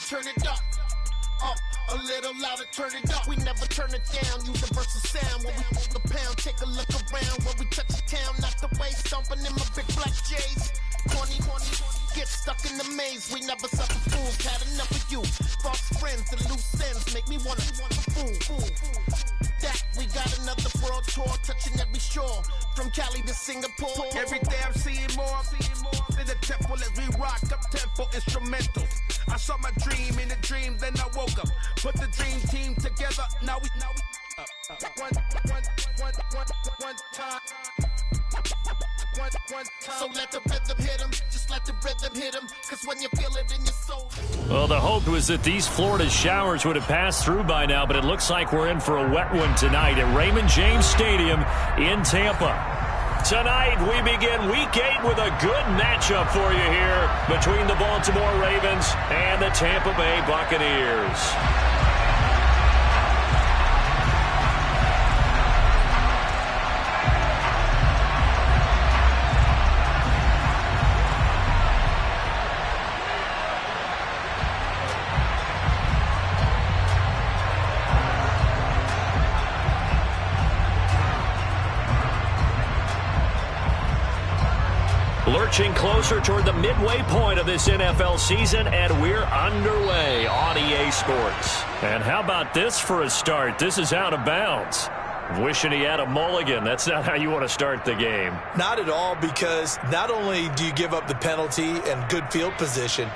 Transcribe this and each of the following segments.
turn it up. A little louder, turn it up. We never turn it down. Universal sound when we hold the pound. Take a look around when we touch the town. Not the way stomping in my big black J's. 20, get stuck in the maze. We never suffer fools. Had enough of you. False friends and loose ends make me wanna fool. That we got another world tour, touching every shore, from Cali to Singapore. Every day I'm seeing more in the temple as we rock up tempo instrumentals. I saw my dream in a dream, then I woke up. Put the dream team together. Now we one time. So let the rhythm hit him, just let the rhythm hit him, cause when you feel it in your soul. Well, the hope was that these Florida showers would have passed through by now, but it looks like we're in for a wet one tonight at Raymond James Stadium in Tampa. Tonight, we begin Week 8 with a good matchup for you here between the Baltimore Ravens and the Tampa Bay Buccaneers. Lurching closer toward the midway point of this NFL season, and we're underway on EA Sports. And how about this for a start? This is out of bounds. Wishing he had a mulligan. That's not how you want to start the game. Not at all, because not only do you give up the penalty and good field position,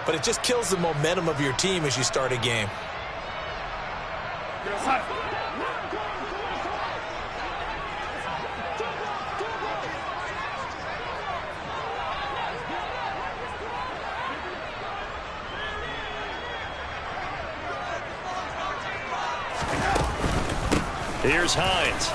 but it just kills the momentum of your team as you start a game. Here's Hines.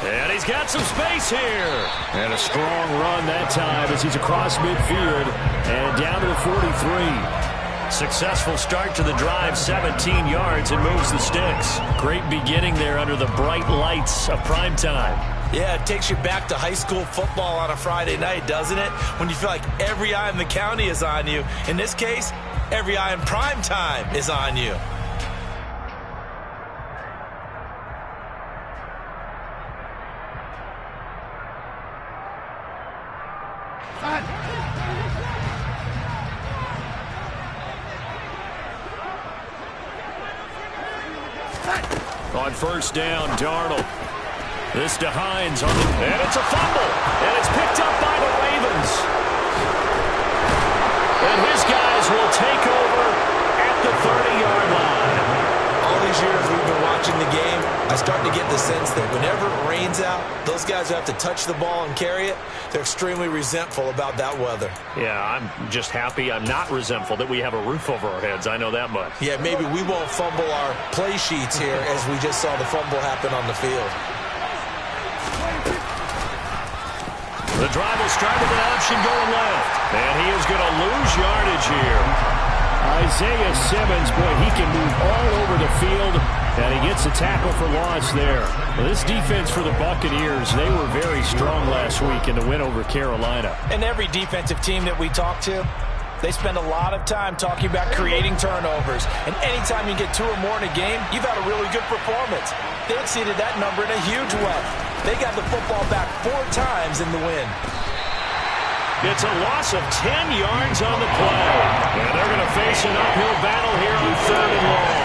And he's got some space here. And a strong run that time as he's across midfield and down to the 43. Successful start to the drive, 17 yards, and moves the sticks. Great beginning there under the bright lights of prime time. Yeah, it takes you back to high school football on a Friday night, doesn't it? When you feel like every eye in the county is on you. In this case, every eye in prime time is on you. On first down, Darnold. This to Hines, and it's a fumble, and it's picked up by the Ravens. And his guys will take over at the 30-yard line. All these years we've been watching the game, I start to get the sense that whenever it rains out, those guys who have to touch the ball and carry it, they're extremely resentful about that weather. Yeah, I'm just happy. I'm not resentful that we have a roof over our heads. I know that much. Yeah, maybe we won't fumble our play sheets here as we just saw the fumble happen on the field. The drive will start with an option going left. And he is going to lose yardage here. Isaiah Simmons, boy, he can move all over the field. And he gets a tackle for loss there. Well, this defense for the Buccaneers, they were very strong last week in the win over Carolina. And every defensive team that we talk to, they spend a lot of time talking about creating turnovers. And anytime you get 2 or more in a game, you've had a really good performance. They exceeded that number in a huge way. They got the football back 4 times in the win. It's a loss of 10 yards on the play. And they're going to face an uphill battle here on 3rd and long.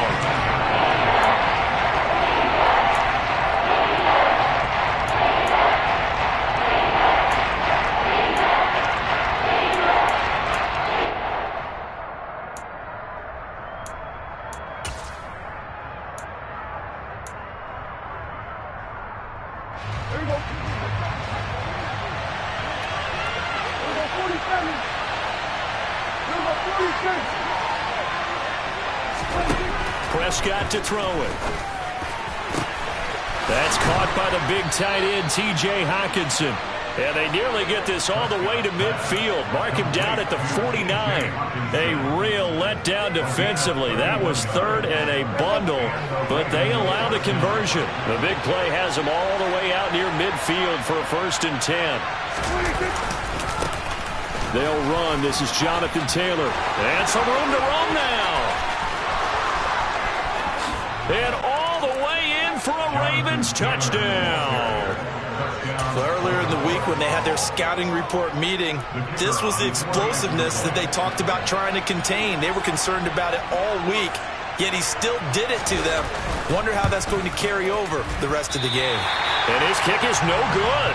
Prescott to throw it. That's caught by the big tight end, T.J. Hockenson. And they nearly get this all the way to midfield. Mark him down at the 49. A real letdown defensively. That was 3rd and a bundle, but they allow the conversion. The big play has them all the way out near midfield for a 1st and 10. They'll run. This is Jonathan Taylor. And some room to roam now. And all the way in for a Ravens touchdown. So earlier in the week when they had their scouting report meeting, this was the explosiveness that they talked about trying to contain. They were concerned about it all week, yet he still did it to them. Wonder how that's going to carry over the rest of the game. And his kick is no good.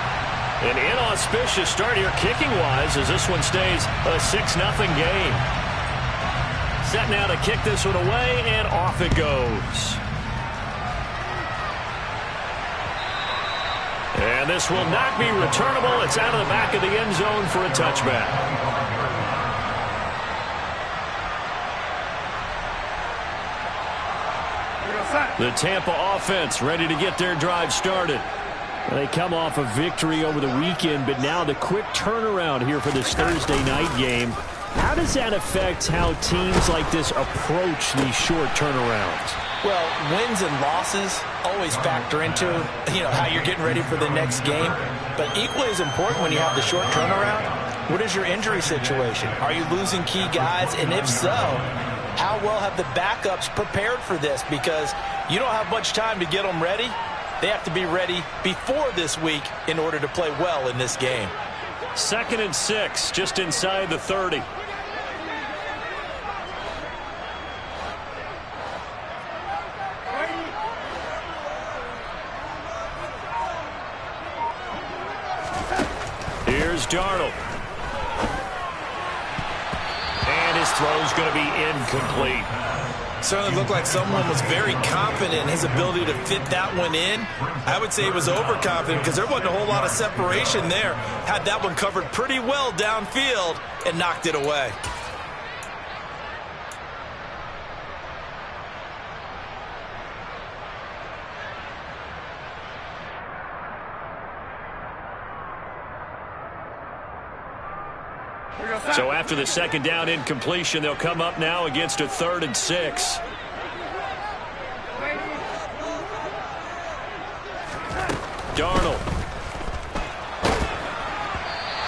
An inauspicious start here kicking-wise as this one stays a 6-0 game. Set now to kick this one away, and off it goes. And this will not be returnable. It's out of the back of the end zone for a touchback. The Tampa offense ready to get their drive started. They come off a victory over the weekend, but now the quick turnaround here for this Thursday night game. How does that affect how teams like this approach these short turnarounds? Well, wins and losses always factor into, how you're getting ready for the next game. But equally as important when you have the short turnaround, what is your injury situation? Are you losing key guys? And if so, how well have the backups prepared for this? Because you don't have much time to get them ready. They have to be ready before this week in order to play well in this game. 2nd and 6, just inside the 30. Here's Darnold. And his throw's going to be incomplete. Certainly looked like someone was very confident in his ability to fit that one in. I would say he was overconfident because there wasn't a whole lot of separation there. Had that one covered pretty well downfield and knocked it away. So after the second down incompletion, they'll come up now against a 3rd and 6. Darnold.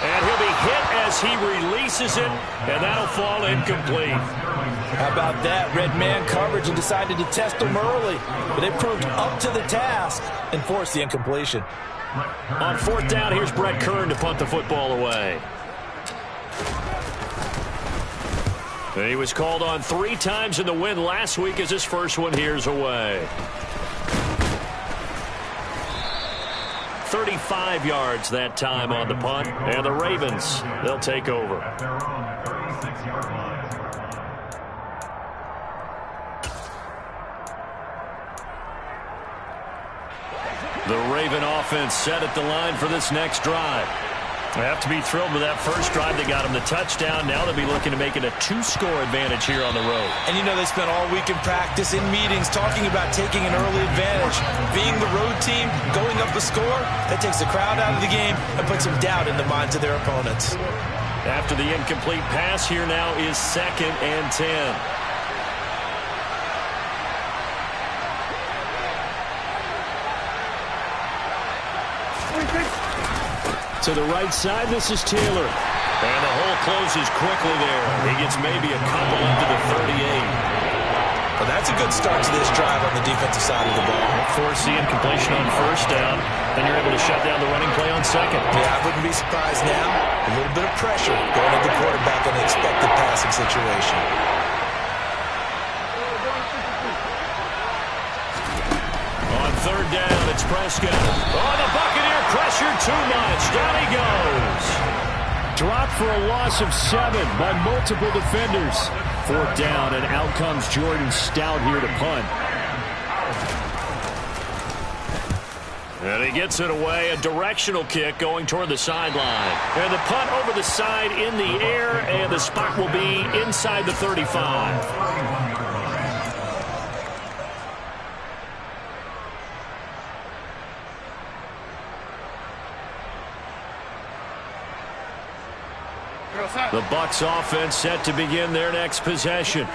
And he'll be hit as he releases it, and that'll fall incomplete. How about that? Red man coverage and decided to test him early, but they proved up to the task and forced the incompletion. On 4th down, here's Brett Kern to punt the football away. He was called on 3 times in the win last week as his first one here's away. 35 yards that time on the punt, and the Ravens, they'll take over. The Raven offense set at the line for this next drive. They have to be thrilled with that first drive. They got him the touchdown. Now they'll be looking to make it a 2-score advantage here on the road. And they spent all week in practice, in meetings, talking about taking an early advantage. Being the road team, going up a score, that takes the crowd out of the game and puts some doubt in the minds of their opponents. After the incomplete pass, here now is 2nd and 10. To the right side, this is Taylor. And the hole closes quickly there. He gets maybe a couple into the 38. Well, that's a good start to this drive on the defensive side of the ball. Force the incompletion on 1st down. Then you're able to shut down the running play on 2nd. Yeah, I wouldn't be surprised now. A little bit of pressure going at the quarterback in an expected passing situation. On 3rd down, it's Prescott. Oh, the Buccaneer pressure too much. Down he goes. Dropped for a loss of 7 by multiple defenders. 4th down, and out comes Jordan Stout here to punt. And he gets it away, a directional kick going toward the sideline. And the punt over the side in the air, and the spot will be inside the 35. The Bucs offense set to begin their next possession.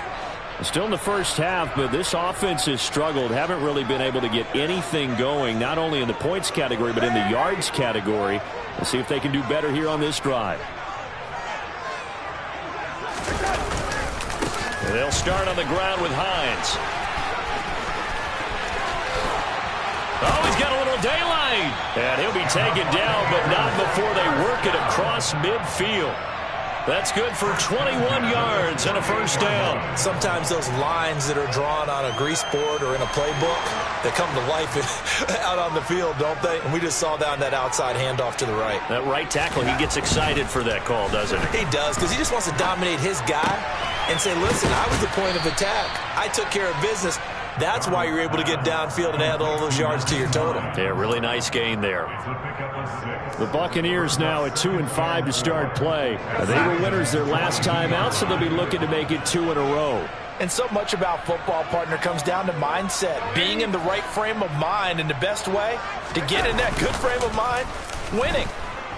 Still in the first half, but this offense has struggled. Haven't really been able to get anything going, not only in the points category, but in the yards category. Let's see if they can do better here on this drive. They'll start on the ground with Hines. Oh, he's got a little daylight. And he'll be taken down, but not before they work it across midfield. That's good for 21 yards and a first down. Sometimes those lines that are drawn on a grease board or in a playbook, they come to life out on the field, don't they? And we just saw that on that outside handoff to the right. That right tackle, he gets excited for that call, doesn't he? He does, because he just wants to dominate his guy and say, listen, I was the point of attack. I took care of business. That's why you're able to get downfield and add all those yards to your total. Yeah, really nice gain there. The Buccaneers now at 2-5 to start play. They were winners their last time out, so they'll be looking to make it 2 in a row. And so much about football, partner, comes down to mindset. Being in the right frame of mind, and the best way to get in that good frame of mind, winning.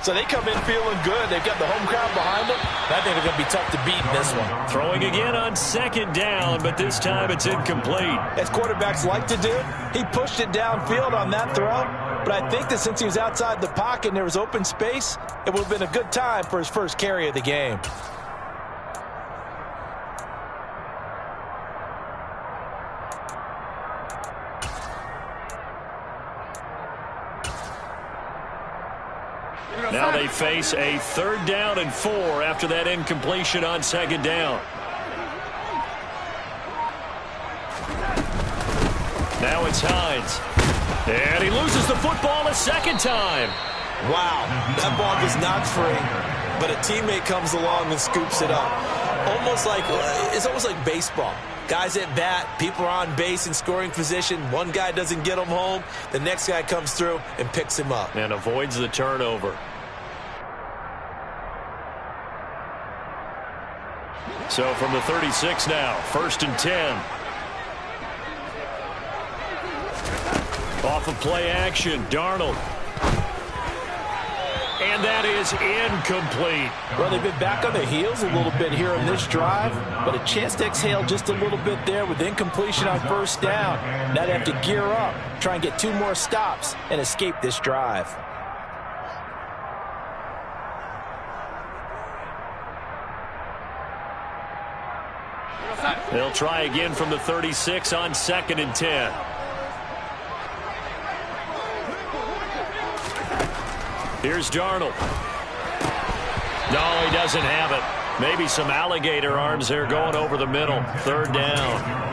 So they come in feeling good. They've got the home crowd behind them. I think they're going to be tough to beat in this one. Throwing again on second down, but this time it's incomplete. As quarterbacks like to do, he pushed it downfield on that throw. But I think that since he was outside the pocket and there was open space, it would have been a good time for his first carry of the game. Now they face a 3rd down and 4 after that incompletion on second down. Now it's Hines. And he loses the football a second time. Wow, that ball was knocked free, but a teammate comes along and scoops it up. It's almost like baseball. Guys at bat, people are on base in scoring position. One guy doesn't get him home. The next guy comes through and picks him up. And avoids the turnover. So from the 36 now, 1st and 10. Off of play action, Darnold. And that is incomplete. Well, they've been back on their heels a little bit here on this drive, but a chance to exhale just a little bit there with incompletion on 1st down. Now they have to gear up, try and get 2 more stops, and escape this drive. They'll try again from the 36 on 2nd and 10. Here's Darnold. No, he doesn't have it. Maybe some alligator arms there going over the middle. 3rd down.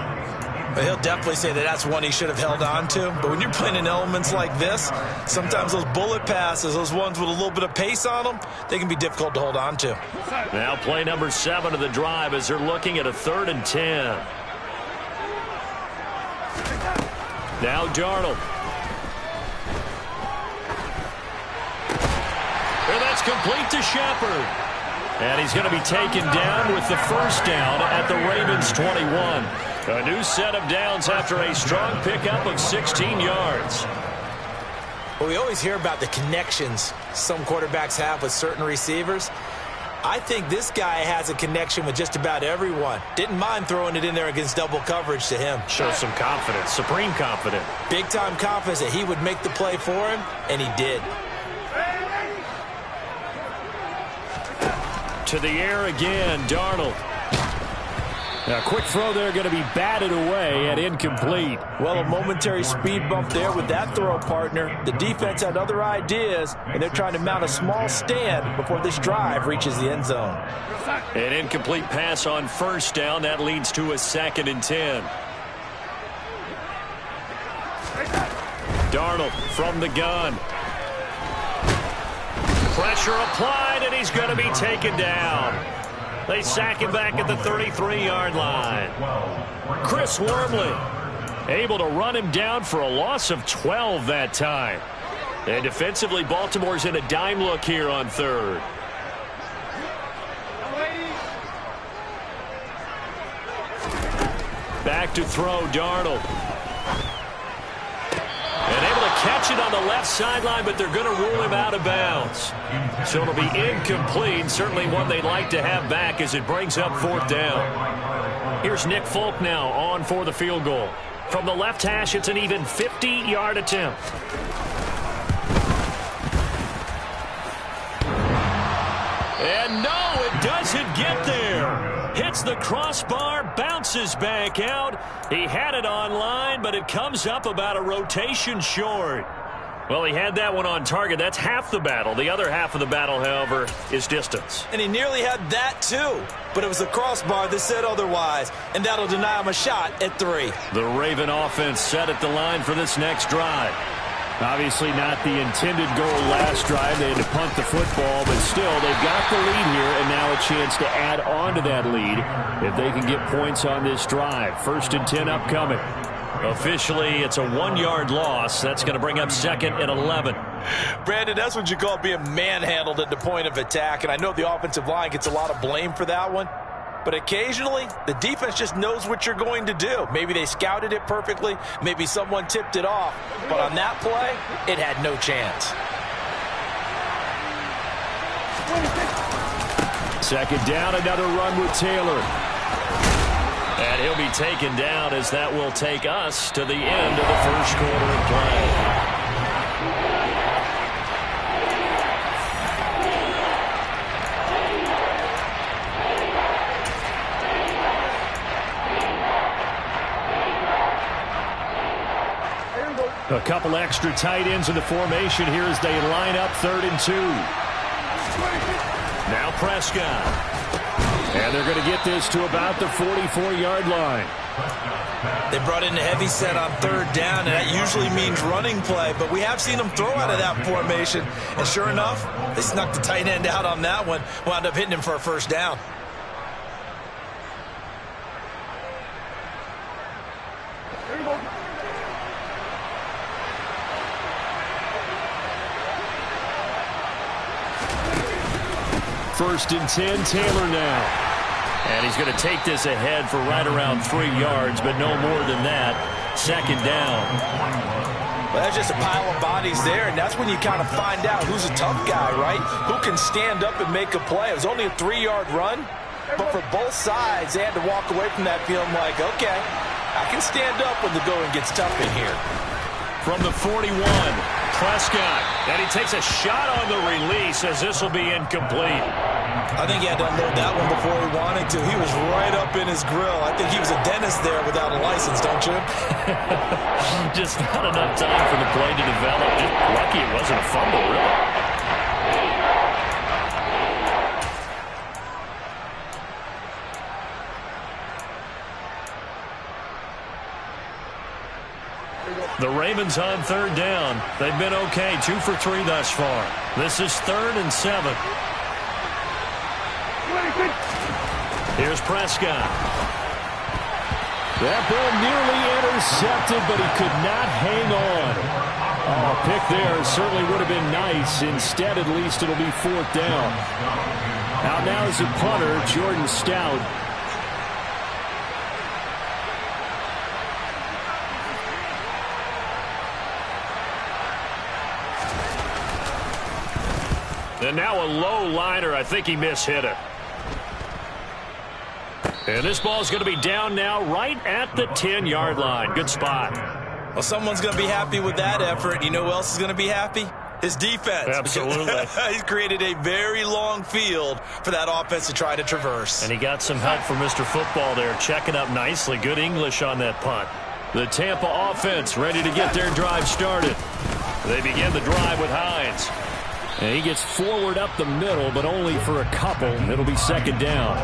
But he'll definitely say that that's one he should have held on to. But when you're playing in elements like this, sometimes those bullet passes, those ones with a little bit of pace on them, they can be difficult to hold on to. Now play number 7 of the drive as they're looking at a 3rd and 10. Now Darnold. And that's complete to Shepard. And he's going to be taken down with the 1st down at the Ravens 21. A new set of downs after a strong pickup of 16 yards. Well, we always hear about the connections some quarterbacks have with certain receivers. I think this guy has a connection with just about everyone. Didn't mind throwing it in there against double coverage to him. Shows some confidence, supreme confidence. Big-time confidence that he would make the play for him, and he did. To the air again, Darnold. A quick throw there going to be batted away and incomplete. Well, a momentary speed bump there with that throw, partner. The defense had other ideas, and they're trying to mount a small stand before this drive reaches the end zone. An incomplete pass on 1st down. That leads to a 2nd and 10. Darnold from the gun. Pressure applied, and he's going to be taken down. They sack him back at the 33-yard line. Chris Wormley able to run him down for a loss of 12 that time. And defensively, Baltimore's in a dime look here on 3rd. Back to throw, Darnold. And able to catch it on the left sideline, but they're going to rule him out of bounds. So it'll be incomplete, certainly one they'd like to have back as it brings up 4th down. Here's Nick Folk now on for the field goal. From the left hash, it's an even 50-yard attempt. And no, it doesn't get there. Hits the crossbar, bounces back out. He had it on line, but it comes up about a rotation short. Well, he had that one on target. That's half the battle. The other half of the battle, however, is distance. And he nearly had that, too. But it was the crossbar that said otherwise, and that'll deny him a shot at 3. The Raven offense set at the line for this next drive. Obviously not the intended goal last drive. They had to punt the football, but still, they've got the lead here, and now a chance to add on to that lead if they can get points on this drive. 1st and 10 upcoming. Officially, it's a 1-yard loss. That's going to bring up 2nd and 11. Brandon, that's what you call being manhandled at the point of attack, and I know the offensive line gets a lot of blame for that one. But occasionally, the defense just knows what you're going to do. Maybe they scouted it perfectly. Maybe someone tipped it off. But on that play, it had no chance. 2nd down, another run with Taylor. And he'll be taken down as that will take us to the end of the 1st quarter of play. A couple extra tight ends in the formation here as they line up 3rd and 2. Now Prescott. And they're going to get this to about the 44-yard line. They brought in a heavy set on 3rd down, and that usually means running play. But we have seen them throw out of that formation. And sure enough, they snuck the tight end out on that one. Wound up hitting him for a 1st down. First and 10, Taylor now. And he's going to take this ahead for right around 3 yards, but no more than that. 2nd down. Well, that's just a pile of bodies there, and that's when you kind of find out who's a tough guy, right? Who can stand up and make a play. It was only a 3-yard run, but for both sides, they had to walk away from that feeling like, okay, I can stand up when the going gets tough in here. From the 41, Prescott. And he takes a shot on the release as this will be incomplete. I think he had to unload that one before he wanted to. He was right up in his grill. I think he was a dentist there without a license, don't you? Just not enough time for the play to develop. Just lucky it wasn't a fumble, really. The Ravens on 3rd down. They've been okay, 2 for 3 thus far. This is 3rd and 7. Here's Prescott. That ball nearly intercepted, but he could not hang on. Oh, a pick there certainly would have been nice. Instead, at least it'll be 4th down. Out now is the punter, Jordan Stout. And now a low liner. I think he mishit it. And this ball's going to be down now right at the 10-yard line. Good spot. Well, someone's going to be happy with that effort. You know who else is going to be happy? His defense. Absolutely. He's created a very long field for that offense to try to traverse. And he got some help from Mr. Football there, checking up nicely. Good English on that punt. The Tampa offense ready to get their drive started. They begin the drive with Hines. And he gets forward up the middle, but only for a couple. It'll be 2nd down.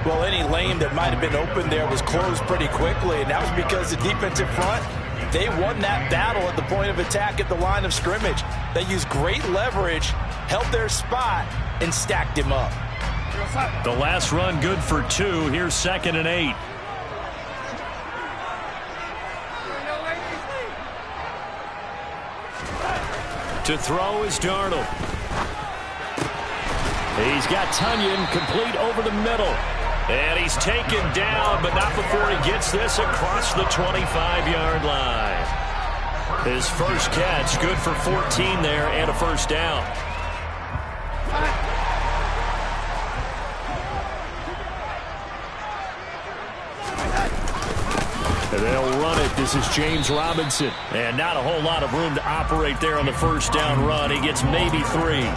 Well, any lane that might have been open there was closed pretty quickly, and that was because the defensive front, they won that battle at the point of attack at the line of scrimmage. They used great leverage, held their spot, and stacked him up. The last run good for 2. Here's 2nd and 8. To throw is Darnold. He's got Tunyon complete over the middle. And he's taken down, but not before he gets this across the 25-yard line. His first catch, good for 14 there and a 1st down. And they'll run it. This is James Robinson. And not a whole lot of room to operate there on the 1st down run. He gets maybe 3.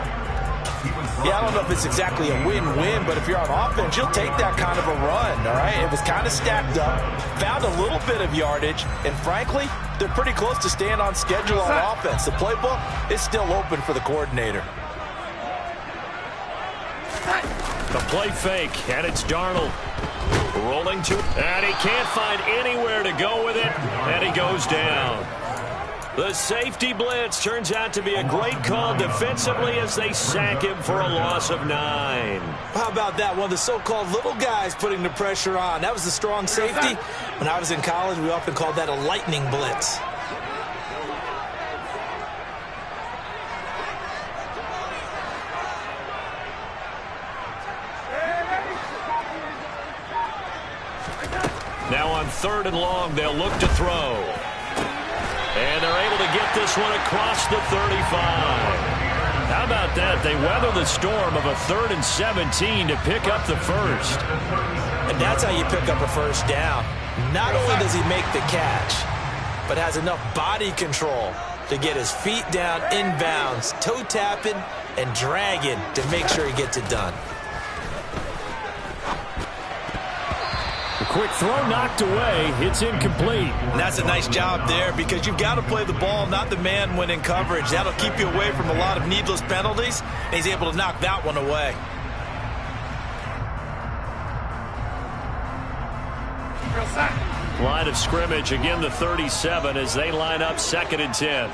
Yeah, I don't know if it's exactly a win-win, but if you're on offense, you'll take that kind of a run, all right? It was kind of stacked up, found a little bit of yardage, and frankly, they're pretty close to staying on schedule on offense. The playbook is still open for the coordinator. The play fake, and it's Darnold. Rolling to, and he can't find anywhere to go with it, and he goes down. The safety blitz turns out to be a great call defensively as they sack him for a loss of 9. How about that? One of the so-called little guys putting the pressure on. That was the strong safety. When I was in college, we often called that a lightning blitz. Now on 3rd and long, they'll look to throw. And they're able to get this one across the 35. How about that? They weather the storm of a 3rd and 17 to pick up the first. And that's how you pick up a first down. Not only does he make the catch, but has enough body control to get his feet down inbounds, toe tapping and dragging to make sure he gets it done. Quick throw knocked away. It's incomplete. And that's a nice job there because you've got to play the ball, not the man when in coverage. That'll keep you away from a lot of needless penalties, and he's able to knock that one away. Line of scrimmage, again the 37 as they line up 2nd and 10.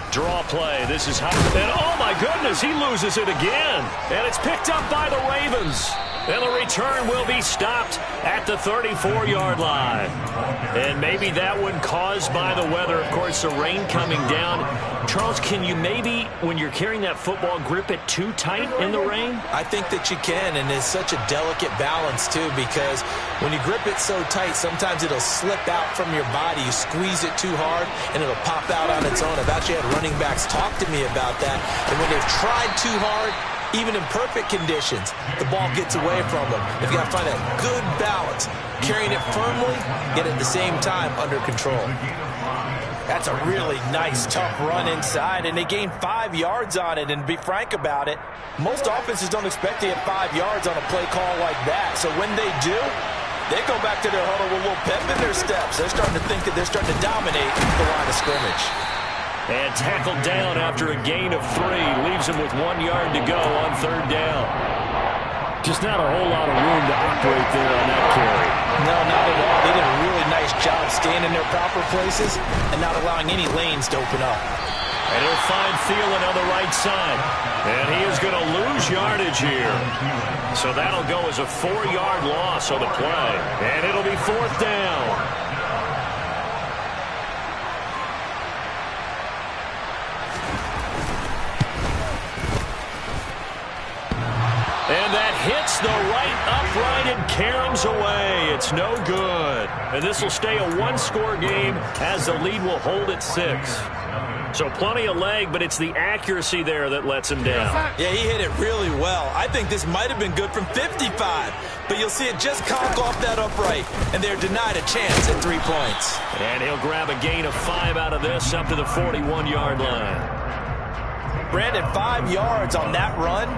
Draw play. This is high. And oh my goodness, he loses it again. And it's picked up by the Ravens. And the return will be stopped at the 34-yard line. And maybe that one caused by the weather. Of course, the rain coming down. Charles, can you maybe, when you're carrying that football, grip it too tight in the rain? I think that you can, and it's such a delicate balance, too, because when you grip it so tight, sometimes it'll slip out from your body. You squeeze it too hard, and it'll pop out on its own. I've actually had running backs talk to me about that. And when they've tried too hard, even in perfect conditions, the ball gets away from them. They've got to find a good balance, carrying it firmly, yet at the same time under control. That's a really nice, tough run inside, and they gained 5 yards on it. And to be frank about it, most offenses don't expect to get 5 yards on a play call like that. So when they do, they go back to their huddle with a little pep in their steps. They're starting to think that they're starting to dominate the line of scrimmage. And tackled down after a gain of 3. Leaves him with 1 yard to go on 3rd down. Just not a whole lot of room to operate there on that carry. No, not at all. They did a really nice job staying in their proper places and not allowing any lanes to open up. And he'll find Thielen on the right side. And he is going to lose yardage here. So that'll go as a 4-yard loss on the play. And it'll be 4th down. And that hits the right upright and caroms away. It's no good. And this will stay a 1-score game as the lead will hold at 6. So plenty of leg, but it's the accuracy there that lets him down. Yeah, he hit it really well. I think this might have been good from 55. But you'll see it just conk off that upright. And they're denied a chance at 3 points. And he'll grab a gain of 5 out of this up to the 41-yard line. Brandon, 5 yards on that run.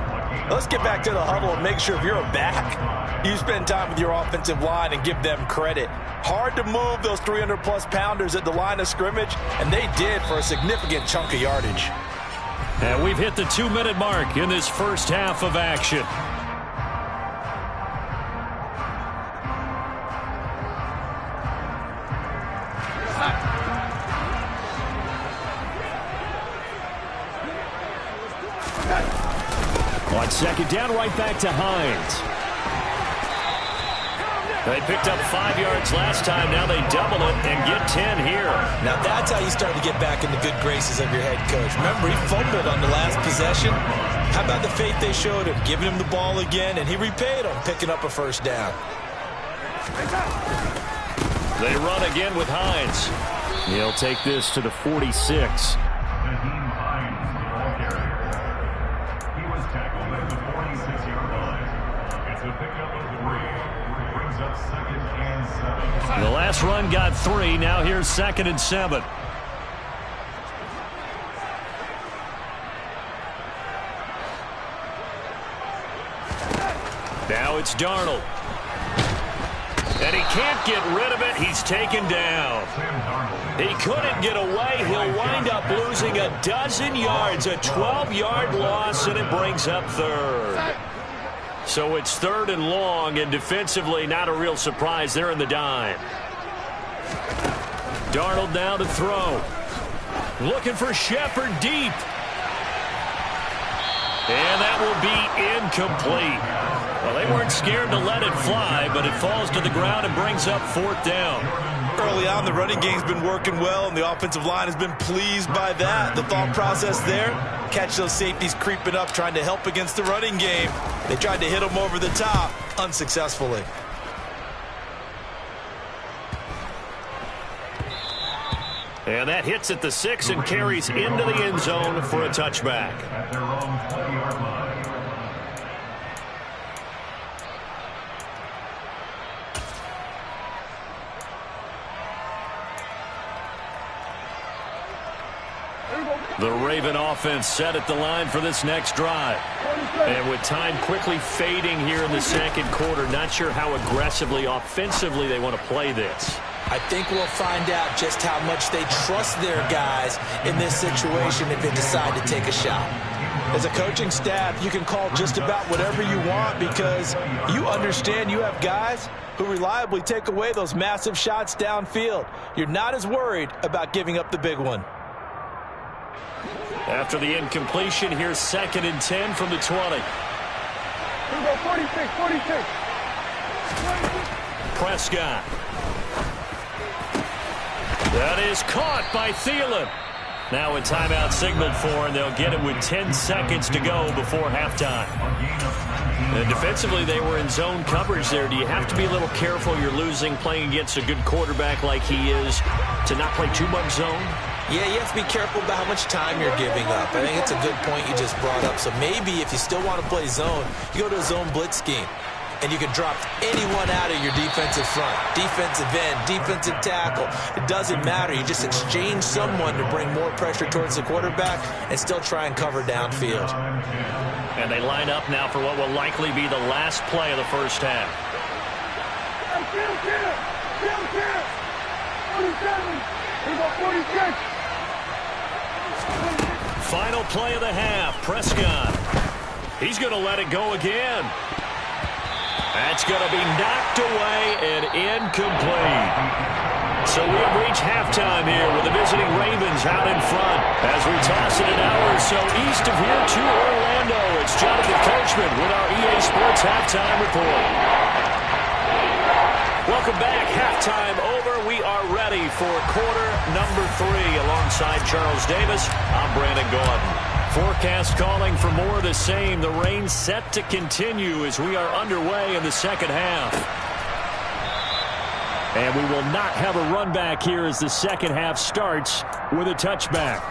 Let's get back to the huddle and make sure if you're a back, you spend time with your offensive line and give them credit. Hard to move those 300-plus pounders at the line of scrimmage, and they did for a significant chunk of yardage. And we've hit the 2-minute mark in this first half of action. On 2nd down, right back to Hines. They picked up 5 yards last time. Now they double it and get 10 here. Now that's how you start to get back in the good graces of your head coach. Remember, he fumbled on the last possession. How about the faith they showed him, giving him the ball again, and he repaid him, picking up a first down. They run again with Hines. He'll take this to the 46. The last run got 3. Now here's 2nd and 7. Now it's Darnold. And he can't get rid of it. He's taken down. He couldn't get away. He'll wind up losing a dozen yards, a 12-yard loss, and it brings up third. So it's 3rd and long, and defensively not a real surprise. They're in the dime. Darnold now to throw. Looking for Shepard deep. And that will be incomplete. Well, they weren't scared to let it fly, but it falls to the ground and brings up 4th down. Early on, the running game's been working well, and the offensive line has been pleased by that. The thought process there, catch those safeties creeping up, trying to help against the running game. They tried to hit them over the top, unsuccessfully. And that hits at the 6 and carries into the end zone for a touchback. The Raven offense set at the line for this next drive. And with time quickly fading here in the second quarter, not sure how aggressively, offensively they want to play this. I think we'll find out just how much they trust their guys in this situation if they decide to take a shot. As a coaching staff, you can call just about whatever you want because you understand you have guys who reliably take away those massive shots downfield. You're not as worried about giving up the big one. After the incompletion, here's 2nd and 10 from the 20. 46. Prescott. That is caught by Thielen. Now a timeout signaled for, and they'll get it with 10 seconds to go before halftime. And defensively, they were in zone coverage there. Do you have to be a little careful? You're losing, playing against a good quarterback like he is, to not play too much zone? Yeah, you have to be careful about how much time you're giving up. I think it's a good point you just brought up. So maybe if you still want to play zone, you go to a zone blitz scheme. And you can drop anyone out of your defensive front. Defensive end, defensive tackle. It doesn't matter. You just exchange someone to bring more pressure towards the quarterback and still try and cover downfield. And they line up now for what will likely be the last play of the first half. 46. Final play of the half. Prescott. He's going to let it go again. That's going to be knocked away and incomplete. So we have reached halftime here with the visiting Ravens out in front. As we toss it an hour or so east of here to Orlando, it's Jonathan Coachman with our EA Sports Halftime Report. Welcome back. Halftime over. We are ready for quarter number 3. Alongside Charles Davis, I'm Brandon Gordon. Forecast calling for more of the same. The rain set to continue as we are underway in the second half. And we will not have a run back here as the second half starts with a touchback.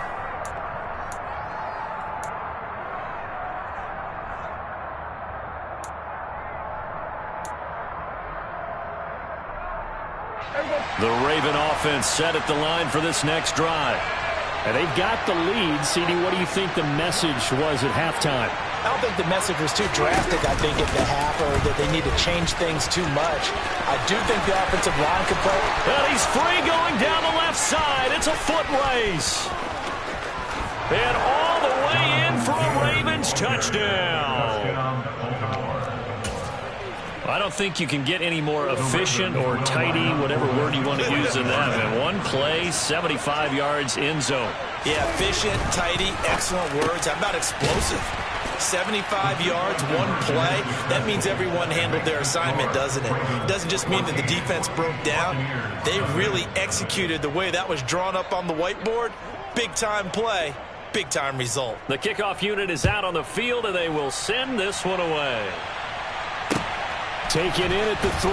The Raven offense set at the line for this next drive. And they've got the lead. CD, what do you think the message was at halftime? I don't think the message was too drastic, I think, at the half, or that they need to change things too much. I do think the offensive line could play. Well, he's free going down the left side. It's a foot race. And all the way in for a Ravens touchdown. I don't think you can get any more efficient or tidy, whatever word you want to use in that. And one play, 75 yards in zone. Yeah, efficient, tidy, excellent words. How about explosive? 75 yards, one play. That means everyone handled their assignment, doesn't it? It doesn't just mean that the defense broke down. They really executed the way that was drawn up on the whiteboard. Big-time play, big-time result. The kickoff unit is out on the field, and they will send this one away. Taken in at the 3.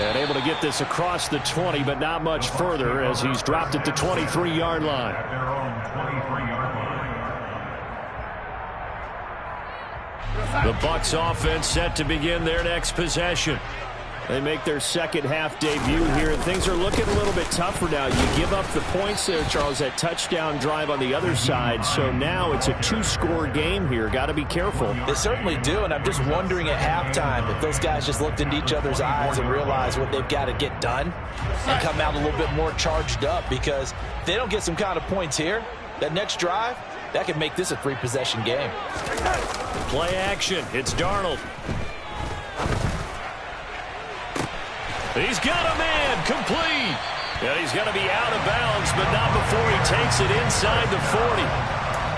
And able to get this across the 20, but not much further as he's dropped at the 23-yard line. The Bucs offense set to begin their next possession. They make their second half debut here, and things are looking a little bit tougher now. You give up the points there, Charles, that touchdown drive on the other side. So now it's a 2-score game here. Got to be careful. They certainly do, and I'm just wondering at halftime if those guys just looked into each other's eyes and realized what they've got to get done and come out a little bit more charged up, because if they don't get some kind of points here, that next drive, that could make this a 3-possession game. Play action. It's Darnold. He's got a man, complete. And he's going to be out of bounds, but not before he takes it inside the 40.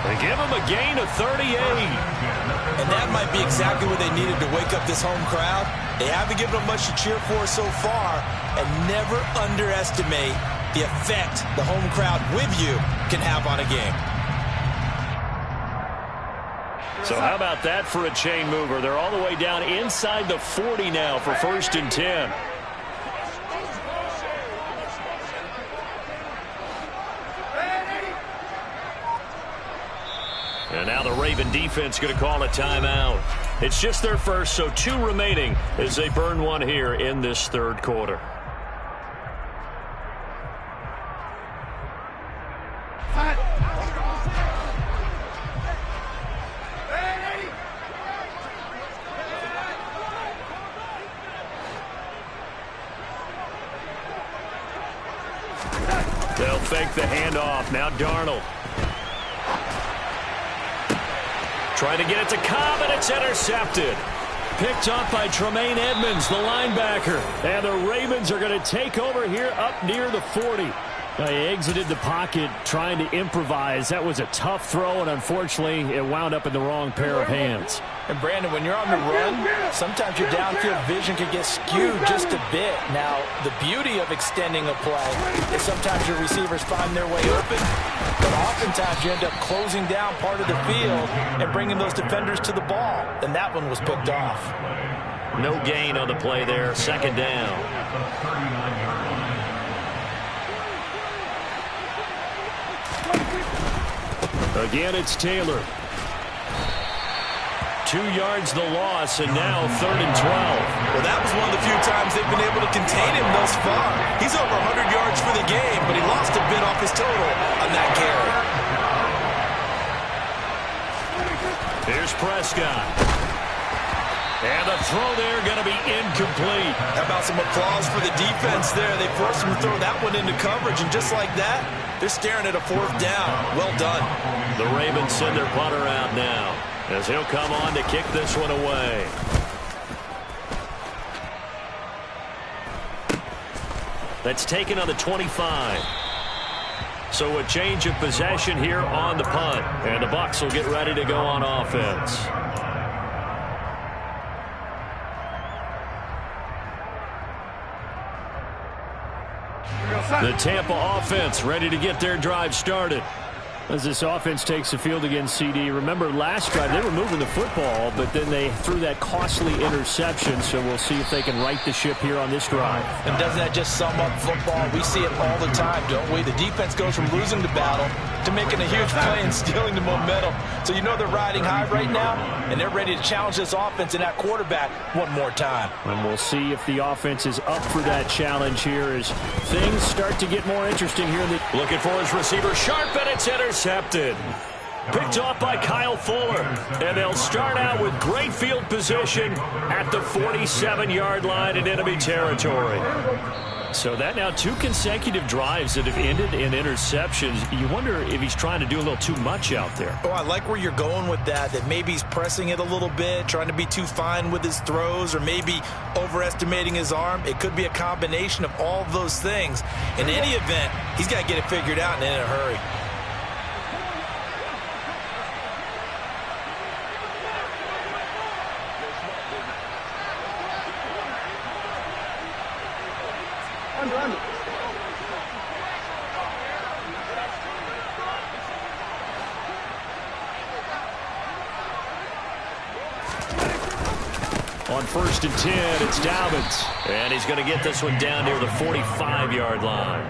They give him a gain of 38. And that might be exactly what they needed to wake up this home crowd. They haven't given them much to cheer for so far, and never underestimate the effect the home crowd with you can have on a game. So how about that for a chain mover? They're all the way down inside the 40 now for 1st and 10. And now the Raven defense going to call a timeout. It's just their first, so 2 remaining as they burn one here in this 3rd quarter. They'll fake the handoff. Now Darnold. Trying to get it to Cobb, and it's intercepted. Picked up by Tremaine Edmonds, the linebacker. And the Ravens are going to take over here up near the 40. He exited the pocket trying to improvise. That was a tough throw, and unfortunately, it wound up in the wrong pair of hands. And, Brandon, when you're on the run, sometimes your downfield vision can get skewed just a bit. Now, the beauty of extending a play is sometimes your receivers find their way open, but oftentimes you end up closing down part of the field and bringing those defenders to the ball. And that one was picked off. No gain on the play there. 2nd down. Again, it's Taylor. 2 yards the loss, and now 3rd and 12. Well, that was one of the few times they've been able to contain him thus far. He's over 100 yards for the game, but he lost a bit off his total on that carry. Here's Prescott. And the throw there going to be incomplete. How about some applause for the defense there? They forced him to throw that one into coverage, and just like that, they're staring at a 4th down. Well done. The Ravens send their punter out now, as he'll come on to kick this one away. That's taken on the 25. So a change of possession here on the punt, and the Bucs will get ready to go on offense. The Tampa offense ready to get their drive started. As this offense takes the field against CD. Remember, last drive they were moving the football, but then they threw that costly interception. So we'll see if they can right the ship here on this drive. And doesn't that just sum up football? We see it all the time, don't we? The defense goes from losing the battle to making a huge play and stealing the momentum. So you know they're riding high right now, and they're ready to challenge this offense and that quarterback one more time. And we'll see if the offense is up for that challenge here as things start to get more interesting here. Looking for his receiver, Sharp, and it's intercepted. Picked off by Kyle Fuller. And they'll start out with great field position at the 47-yard line in enemy territory. So that now 2 consecutive drives that have ended in interceptions. You wonder if he's trying to do a little too much out there. Oh, I like where you're going with that maybe he's pressing it a little bit, trying to be too fine with his throws, or maybe overestimating his arm. It could be a combination of all of those things. In any event, he's got to get it figured out and in a hurry. On 1st and 10, it's Dobbins. And he's going to get this one down near the 45-yard line.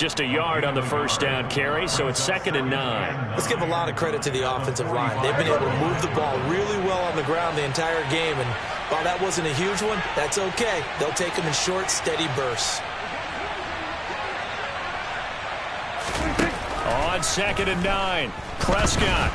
just a yard on the first down carry, so it's 2nd and 9. Let's give a lot of credit to the offensive line. They've been able to move the ball really well on the ground the entire game, and while that wasn't a huge one, that's okay. They'll take them in short, steady bursts. On 2nd and 9, Prescott.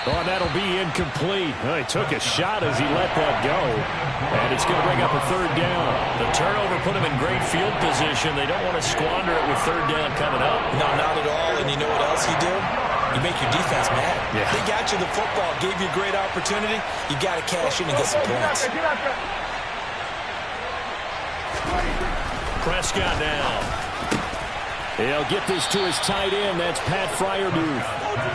Oh, that'll be incomplete. He took a shot as he let that go. And it's going to bring up a 3rd down. The turnover put him in great field position. They don't want to squander it with 3rd down coming up. No, not at all. And you know what else you do? You make your defense mad. Yeah. They got you the football, gave you a great opportunity. You got to cash in and get some points. Prescott now. He'll get this to his tight end. That's Pat Fryermuth.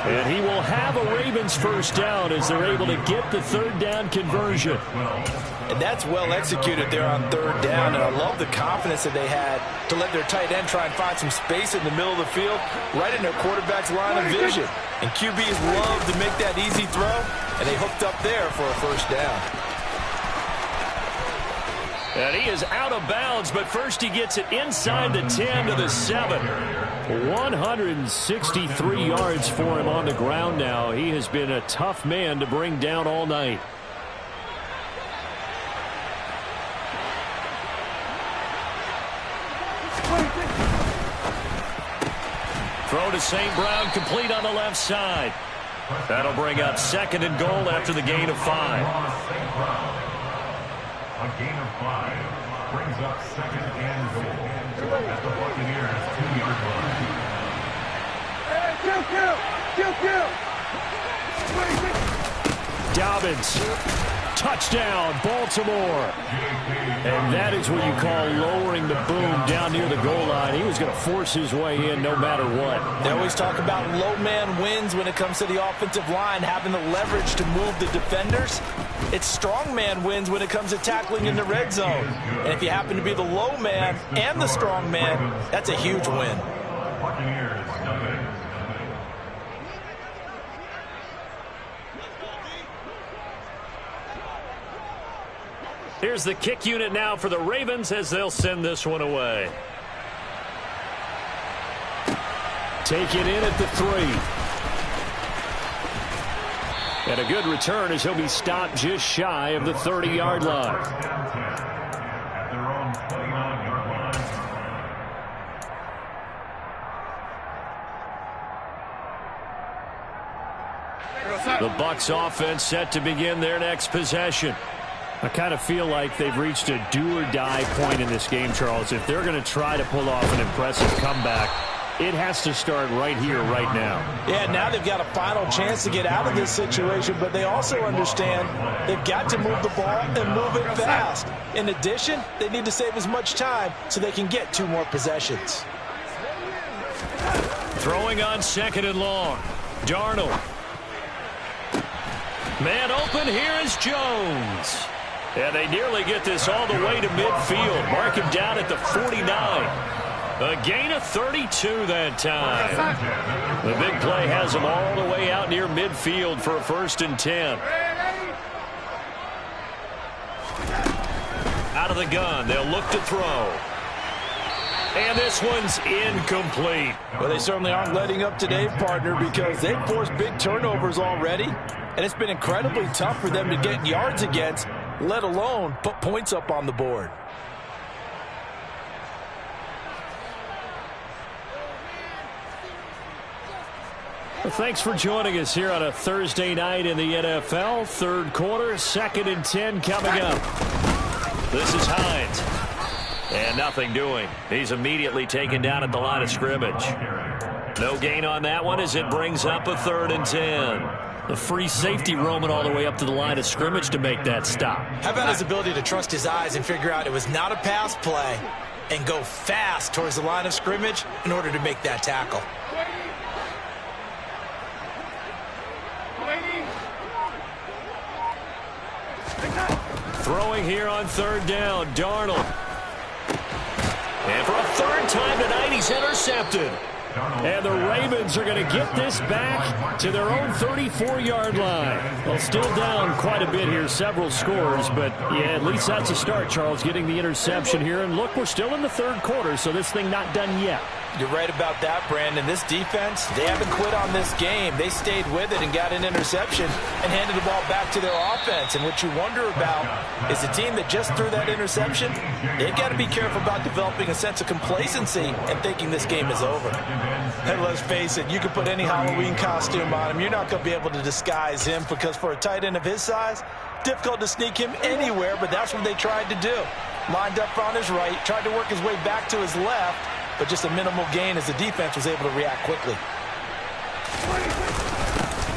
And he will have a Ravens first down as they're able to get the 3rd down conversion. And that's well executed there on 3rd down. And I love the confidence that they had to let their tight end try and find some space in the middle of the field, right in their quarterback's line of vision. And QBs love to make that easy throw, and they hooked up there for a first down. And he is out of bounds, but first he gets it inside the 10 to the 7. 163 yards for him on the ground now. He has been a tough man to bring down all night. Throw to St. Brown, complete on the left side. That'll bring up 2nd and goal after the gain of 5. A gain of 5 brings up 2nd and goal at the Buccaneers 2-yard line. Dobbins, touchdown, Baltimore. And that is what you call lowering the boom down near the goal line. He was going to force his way in no matter what. They always talk about low man wins when it comes to the offensive line, having the leverage to move the defenders. It's strong man wins when it comes to tackling in the red zone. And if you happen to be the low man and the strong man, that's a huge win. Buccaneers, Here's the kick unit now for the Ravens as they'll send this one away. Take it in at the 3. And a good return as he'll be stopped just shy of the 30-yard line. at their own 29-yard line. The Bucs offense set to begin their next possession. I kind of feel like they've reached a do-or-die point in this game, Charles. If they're going to try to pull off an impressive comeback, it has to start right here, right now. Yeah, now they've got a final chance to get out of this situation, but they also understand they've got to move the ball and move it fast. In addition, they need to save as much time so they can get 2 more possessions. Throwing on 2nd and long. Darnold. Man open, here is Jones. And they nearly get this all the way to midfield. Mark him down at the 49. A gain of 32 that time. The big play has them all the way out near midfield for a 1st and 10. Out of the gun, they'll look to throw. And this one's incomplete. Well, they certainly aren't letting up today, partner, because they've forced big turnovers already. And it's been incredibly tough for them to get yards against, let alone put points up on the board. Well, thanks for joining us here on a Thursday night in the NFL. 3rd quarter, 2nd and 10 coming up. This is Hines. And nothing doing. He's immediately taken down at the line of scrimmage. No gain on that one as it brings up a 3rd and 10. The free safety roaming all the way up to the line of scrimmage to make that stop. How about his ability to trust his eyes and figure out it was not a pass play and go fast towards the line of scrimmage in order to make that tackle. Throwing here on 3rd down, Darnold. And for a 3rd time tonight, he's intercepted. And the Ravens are going to get this back to their own 34-yard line. Well, still down quite a bit here, several scores, but yeah, at least that's a start, Charles, getting the interception here. And look, we're still in the third quarter, so this thing not done yet. You're right about that, Brandon. This defense, they haven't quit on this game. They stayed with it and got an interception and handed the ball back to their offense. And what you wonder about is the team that just threw that interception, they've got to be careful about developing a sense of complacency and thinking this game is over. And let's face it, you can put any Halloween costume on him. You're not going to be able to disguise him because for a tight end of his size, difficult to sneak him anywhere, but that's what they tried to do. Lined up on his right, tried to work his way back to his left, but just a minimal gain as the defense was able to react quickly.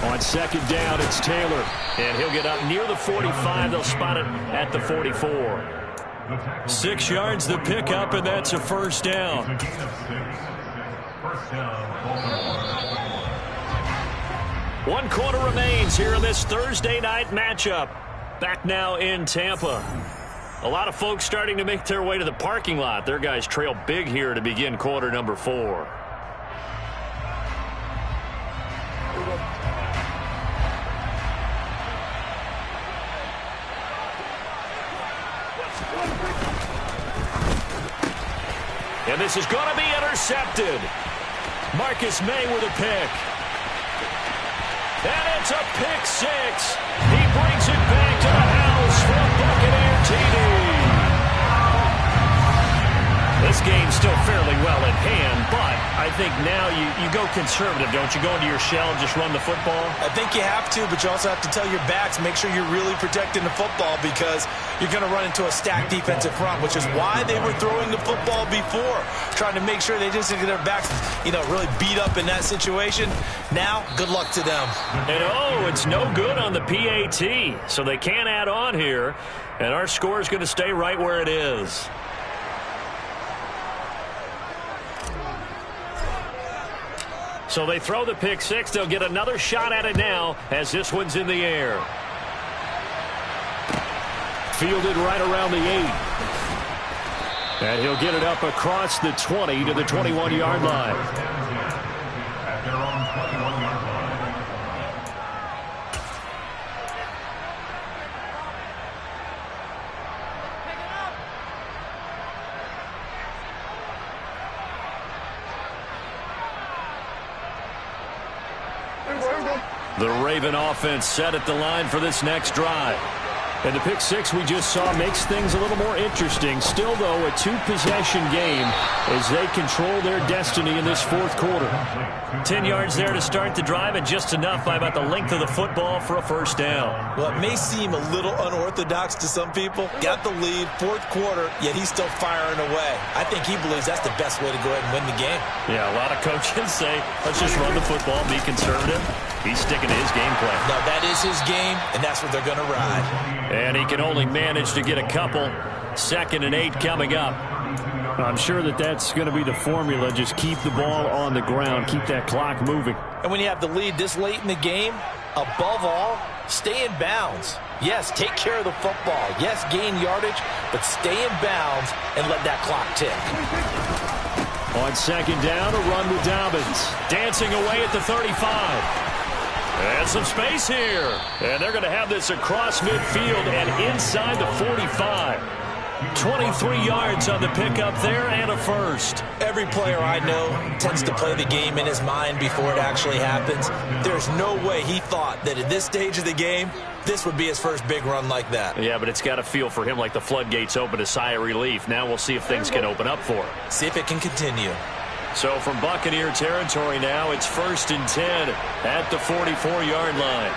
On second down, it's Taylor, and he'll get up near the 45. They'll spot it at the 44. 6 yards the pickup, and that's a first down. One quarter remains here in this Thursday night matchup. Back now in Tampa. A lot of folks starting to make their way to the parking lot. Their guys trail big here to begin quarter number 4. And this is going to be intercepted. Marcus May with a pick. And it's a pick 6. He brings it back to the house for a Buccaneer TD. This game's still fairly well in hand, but I think now you go conservative, don't you? Go into your shell and just run the football? I think you have to, but you also have to tell your backs, make sure you're really protecting the football because you're going to run into a stacked defensive front, which is why they were throwing the football before, trying to make sure they just get their backs, really beat up in that situation. Now, good luck to them. And it's no good on the PAT, so they can't add on here, and our score is going to stay right where it is. So they throw the pick 6. They'll get another shot at it now as this one's in the air. Fielded right around the 8. And he'll get it up across the 20 to the 21-yard line. At their own 21-yard line. The Raven offense set at the line for this next drive. And the pick 6 we just saw makes things a little more interesting. Still, though, a 2-possession game as they control their destiny in this fourth quarter. 10 yards there to start the drive, and just enough by about the length of the football for a first down. Well, it may seem a little unorthodox to some people. Got the lead, fourth quarter, yet he's still firing away. I think he believes that's the best way to go ahead and win the game. Yeah, a lot of coaches say, let's just run the football, be conservative. He's sticking to his game plan. No, that is his game, and that's what they're going to ride. And he can only manage to get a couple. 2nd and 8 coming up. I'm sure that's going to be the formula. Just keep the ball on the ground. Keep that clock moving. And when you have the lead this late in the game, above all, stay in bounds. Yes, take care of the football. Yes, gain yardage, but stay in bounds and let that clock tick. On second down, a run with Dobbins. Dancing away at the 35. And some space here. And they're going to have this across midfield and inside the 45. 23 yards on the pickup there and a first. Every player I know tends to play the game in his mind before it actually happens. There's no way he thought that at this stage of the game, this would be his first big run like that. Yeah, but it's got to feel for him like the floodgates open, a sigh of relief. Now we'll see if things can open up for him. See if it can continue. So from Buccaneer territory now, it's 1st and 10 at the 44-yard line.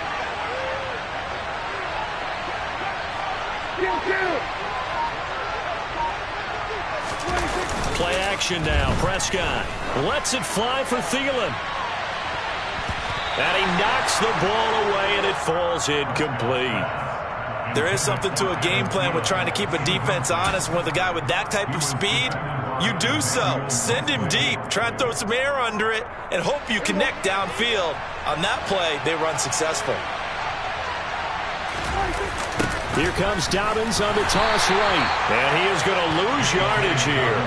Play action now. Prescott lets it fly for Thielen. And he knocks the ball away, and it falls incomplete. There is something to a game plan with trying to keep a defense honest. With a guy with that type of speed, you do so. Send him deep. Try and throw some air under it and hope you connect downfield. On that play, they run successful. Here comes Dobbins on the toss right. And he is going to lose yardage here.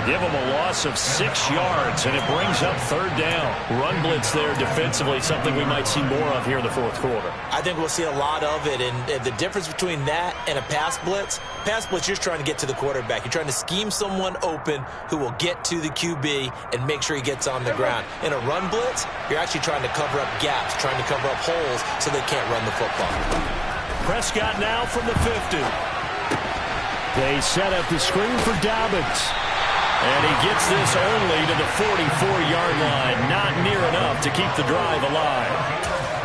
Give them a loss of 6 yards, and it brings up third down. Run blitz there defensively, something we might see more of here in the fourth quarter. I think we'll see a lot of it, and the difference between that and a pass blitz, you're just trying to get to the quarterback. You're trying to scheme someone open who will get to the QB and make sure he gets on the ground. In a run blitz, you're actually trying to cover up gaps, trying to cover up holes so they can't run the football. Prescott now from the 50. They set up the screen for Dobbins. And he gets this only to the 44-yard line. Not near enough to keep the drive alive.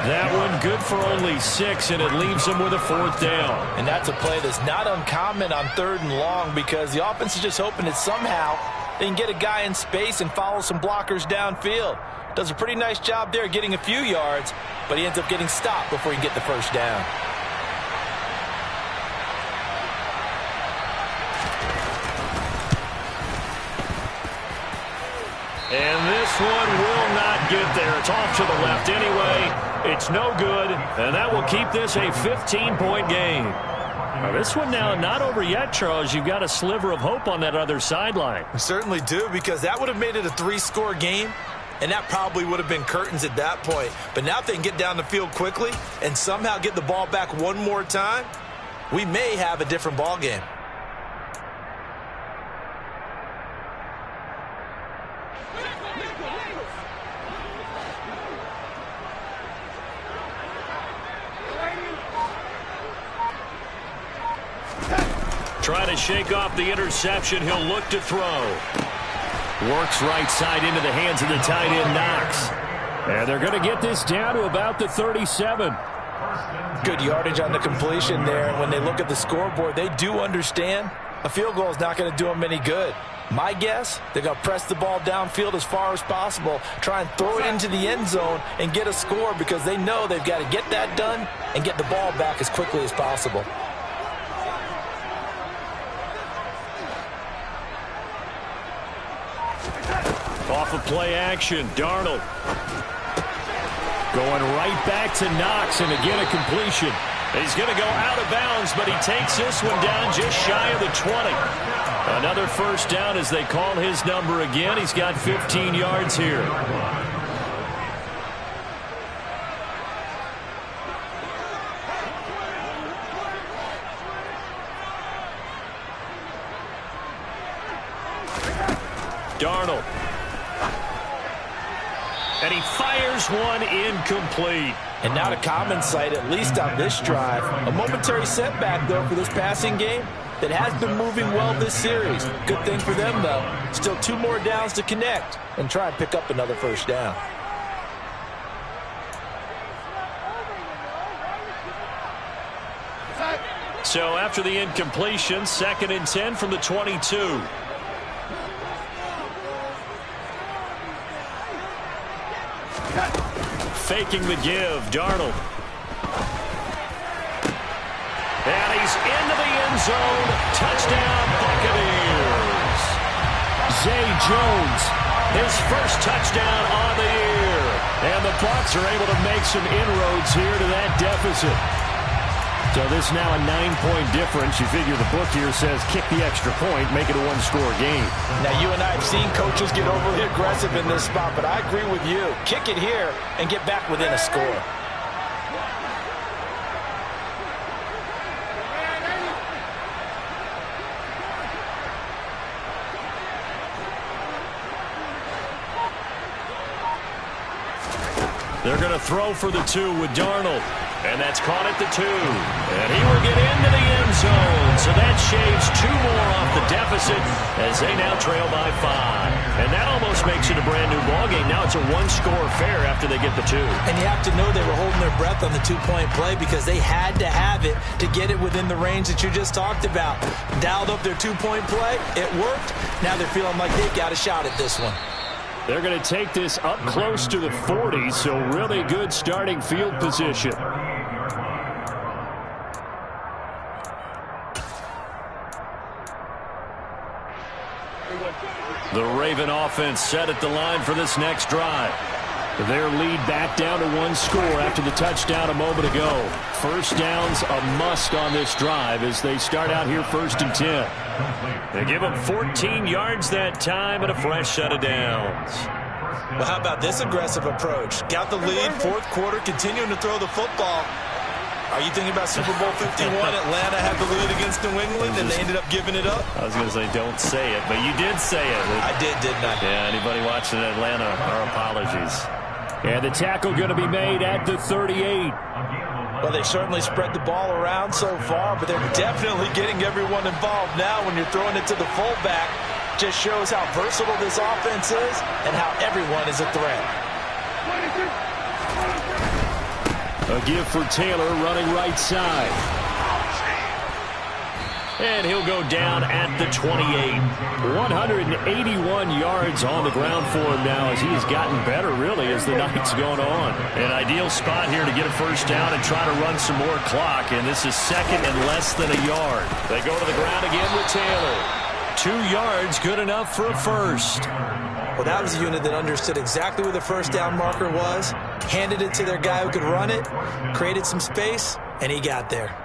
That one good for only 6, and it leaves them with a 4th down. And that's a play that's not uncommon on 3rd and long because the offense is just hoping that somehow they can get a guy in space and follow some blockers downfield. Does a pretty nice job there getting a few yards, but he ends up getting stopped before he can get the 1st down. And this one will not get there. It's off to the left anyway. It's no good, and that will keep this a 15-point game. Now, this one now not over yet, Charles. You've got a sliver of hope on that other sideline. We certainly do, because that would have made it a 3-score game, and that probably would have been curtains at that point. But now if they can get down the field quickly and somehow get the ball back one more time, we may have a different ball game. Trying to shake off the interception. He'll look to throw. Works right side into the hands of the tight end, Knox. And they're going to get this down to about the 37. Good yardage on the completion there. And when they look at the scoreboard, they do understand a field goal is not going to do them any good. My guess, they're going to press the ball downfield as far as possible, try and throw it into the end zone and get a score because they know they've got to get that done and get the ball back as quickly as possible. Off of play action, Darnold. Going right back to Knox, and again a completion. He's going to go out of bounds, but he takes this one down just shy of the 20. Another 1st down as they call his number again. He's got 15 yards here. Darnold. And he fires one incomplete. And not a common sight, at least on this drive. A momentary setback, though, for this passing game that has been moving well this series. Good thing for them, though. Still 2 more downs to connect and try and pick up another 1st down. So after the incompletion, 2nd and 10 from the 22. Faking the give, Darnold. And he's into the end zone. Touchdown, Buccaneers. Zay Jones, his 1st touchdown on the year. And the Bucs are able to make some inroads here to that deficit. So this now a 9-point difference. You figure the book here says kick the extra point, make it a 1-score game. Now, you and I have seen coaches get overly aggressive in this spot, but I agree with you. Kick it here and get back within a score. They're going to throw for the 2 with Darnold. And that's caught at the 2. And he will get into the end zone. So that shaves 2 more off the deficit as they now trail by 5. And that almost makes it a brand new ballgame. Now it's a 1-score affair after they get the 2. And you have to know they were holding their breath on the 2-point play because they had to have it to get it within the range that you just talked about. Dialed up their 2-point play. It worked. Now they're feeling like they've got a shot at this one. They're going to take this up close to the 40, so really good starting field position. The Raven offense set at the line for this next drive. Their lead back down to 1 score after the touchdown a moment ago. First down's a must on this drive as they start out here 1st and 10. They give them 14 yards that time and a fresh set of downs. Well, how about this aggressive approach? Got the lead, 4th quarter, continuing to throw the football. Are you thinking about Super Bowl 51? Atlanta had the lead against New England, and they ended up giving it up? I was going to say don't say it, but you did say it. I did, didn't I? Yeah, anybody watching Atlanta, our apologies. And the tackle going to be made at the 38. Well, they certainly spread the ball around so far, but they're definitely getting everyone involved now when you're throwing it to the fullback. Just shows how versatile this offense is and how everyone is a threat. A give for Taylor running right side. And he'll go down at the 28. 181 yards on the ground for him now as he has gotten better, really, as the night's going on. An ideal spot here to get a first down and try to run some more clock, and this is 2nd and less than a yard. They go to the ground again with Taylor. 2 yards, good enough for a first. Well, that was a unit that understood exactly where the first down marker was, handed it to their guy who could run it, created some space, and he got there.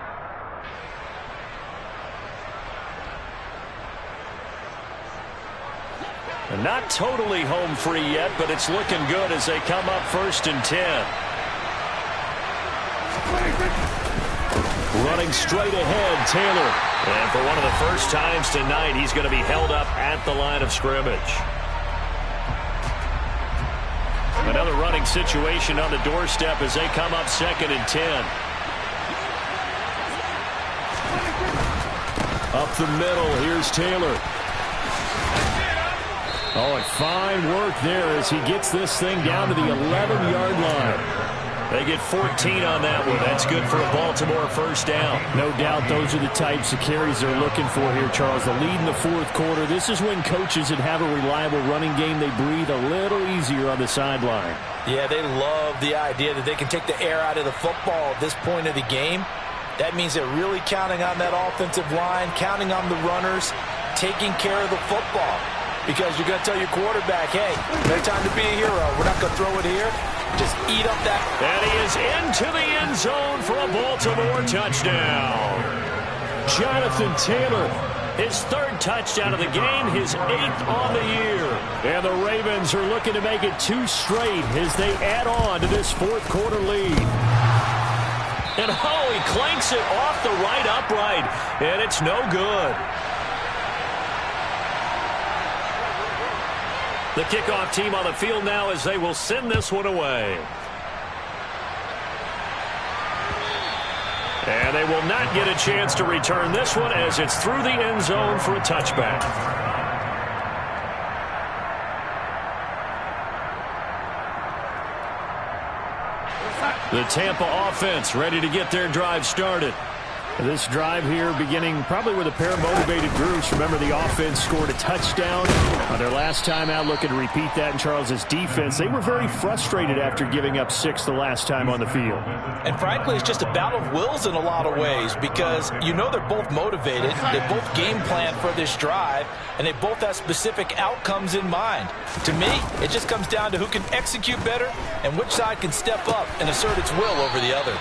And not totally home free yet, but it's looking good as they come up 1st and 10. Running straight ahead, Taylor. And for one of the first times tonight, he's going to be held up at the line of scrimmage. Another running situation on the doorstep as they come up 2nd and 10. Up the middle, here's Taylor. Oh, and fine work there as he gets this thing down to the 11-yard line. They get 14 on that one. That's good for a Baltimore first down. No doubt those are the types of carries they're looking for here, Charles. The lead in the 4th quarter. This is when coaches that have a reliable running game, they breathe a little easier on the sideline. Yeah, they love the idea that they can take the air out of the football at this point of the game. That means they're really counting on that offensive line, counting on the runners, taking care of the football. Because you're going to tell your quarterback, hey, no time to be a hero. We're not going to throw it here. Just eat up that. And he is into the end zone for a Baltimore touchdown. Jonathan Taylor, his 3rd touchdown of the game, his 8th on the year. And the Ravens are looking to make it 2 straight as they add on to this 4th quarter lead. And oh, he clanks it off the right upright, and it's no good. The kickoff team on the field now as they will send this one away. And they will not get a chance to return this one as it's through the end zone for a touchback. The Tampa offense ready to get their drive started. This drive here beginning probably with a pair of motivated groups. Remember, the offense scored a touchdown on their last time out, looking to repeat that in Charles's defense. They were very frustrated after giving up 6 the last time on the field. And frankly, it's just a battle of wills in a lot of ways because you know they're both motivated. They both game plan for this drive, and they both have specific outcomes in mind. To me, it just comes down to who can execute better and which side can step up and assert its will over the other.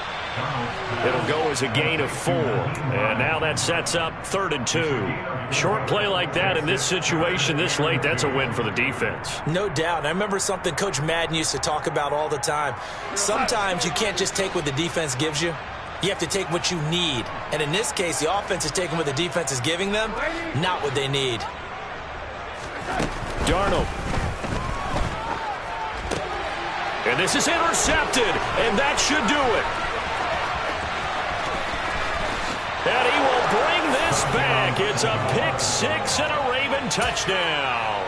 It'll go as a gain of 4. And now that sets up 3rd and 2. Short play like that in this situation this late, that's a win for the defense. No doubt. I remember something Coach Madden used to talk about all the time. Sometimes you can't just take what the defense gives you. You have to take what you need. And in this case, the offense is taking what the defense is giving them, not what they need. Darnold. And this is intercepted, and that should do it. And he will bring this back. It's a pick 6 and a Raven touchdown.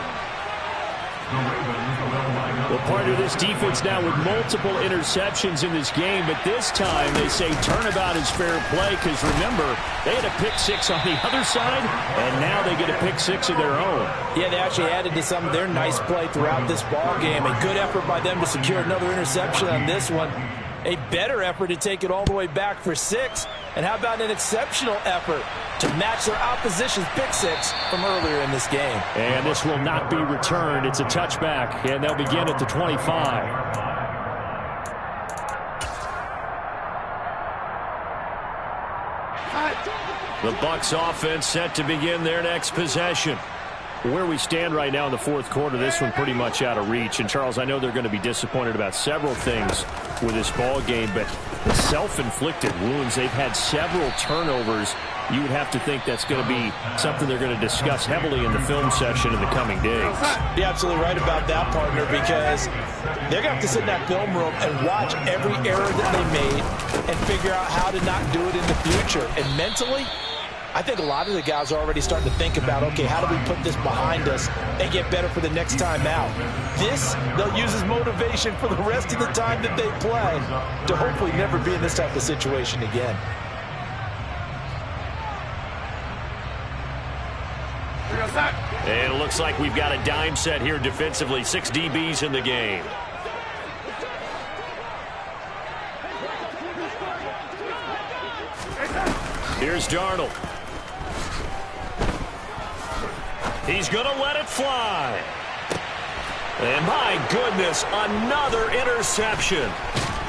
Well, part of this defense now with multiple interceptions in this game, but this time they say turnabout is fair play because, remember, they had a pick 6 on the other side, and now they get a pick 6 of their own. Yeah, they actually added to some of their nice play throughout this ball game. A good effort by them to secure another interception on this one. A better effort to take it all the way back for 6. And how about an exceptional effort to match their opposition's pick 6 from earlier in this game. And this will not be returned. It's a touchback, and they'll begin at the 25. The Bucs offense set to begin their next possession. Where we stand right now in the fourth quarter, this one pretty much out of reach. And, Charles, I know they're going to be disappointed about several things with this ball game, but the self-inflicted wounds, they've had several turnovers. You would have to think that's going to be something they're going to discuss heavily in the film session in the coming days. You're absolutely right about that, partner, because they're going to have to sit in that film room and watch every error that they made and figure out how to not do it in the future. And mentally, I think a lot of the guys are already starting to think about, okay, how do we put this behind us and get better for the next time out? This, they'll use as motivation for the rest of the time that they play to hopefully never be in this type of situation again. And it looks like we've got a dime set here defensively. 6 DBs in the game. Here's Darnold. He's going to let it fly. And my goodness, another interception.